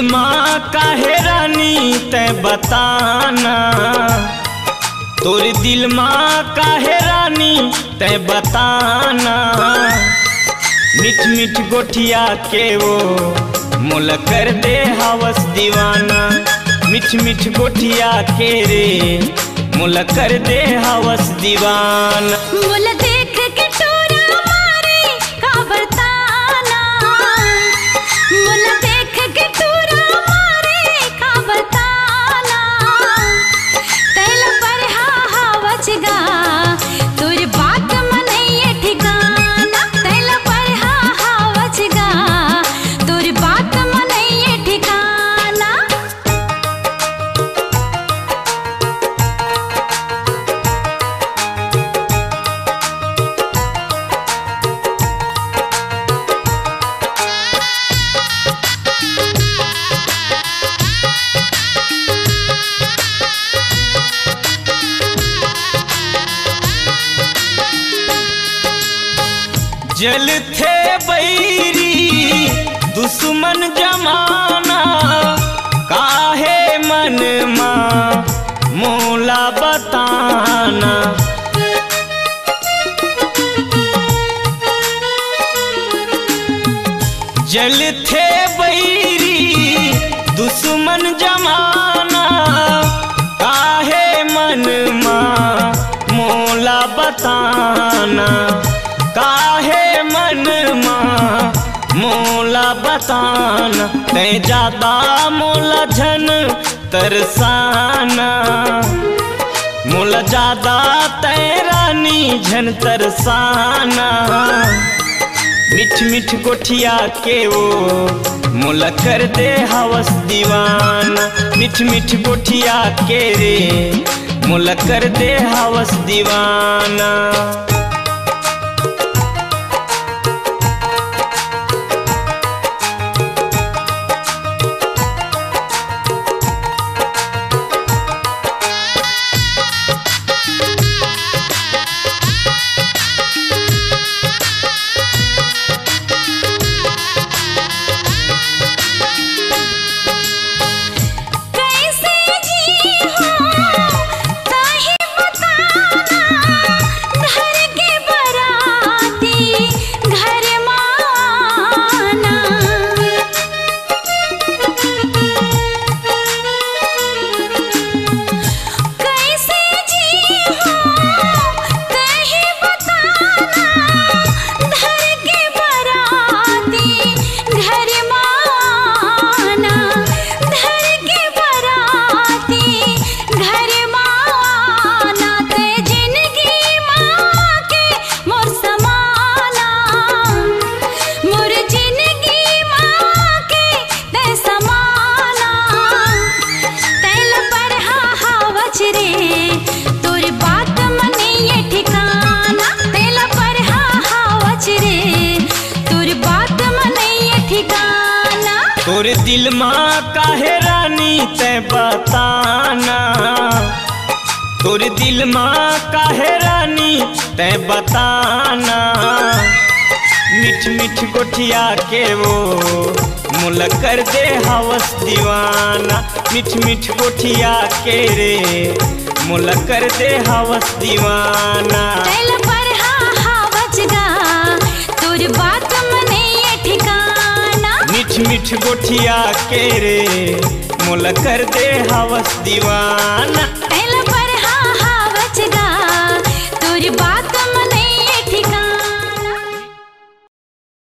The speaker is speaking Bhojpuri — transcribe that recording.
दिल माँ काहे रानी तै बताना, तोर दिल माँ काहे रानी तै बताना। मीठ मीठ गोठिया के वो मोल कर दे हवस दीवाना, मीठ मीठ गोठिया के रे मोल कर दे हवस दीवाना। मोल देख के टोरा मारे का बरताना, मोल देख के टोरा मारे का बरताना। तैल पर हावचगा तोर बात मनैये ठिकाना, तैल पर हावचगा तोर बात मनैये ठिकाना। जल थे बैरी दुश्मन जमाना, काहे मन माँ मोला बताना। जल थे बैरी दुश्मन जमाना, काहे मन माँ मोला बताना। काहे मन माँ मोला बताना, तै ज्यादा मोला झन तरसाना। मोला ज्यादा तै रानी झन तरसाना। मीठ मीठ गोठिया के वो मोला कर दे हवस दीवाना, मीठ मीठ गोठिया के रे मोला कर दे हवस दीवाना। तोर दिल माँ काहे रानी तै बताना, तोर दिल माँ काहे रानी तै बताना। मीठ मीठ गोठिया के वो मोल कर दे हवस दीवाना, मीठ मीठ गोठिया के रे मोल कर दे हवस दीवाना। तैल पर हावचगा तोर बात मनैये ठिकाना, मीठ मीठ गोठिया के रे मोल कर दे हवस दीवाना।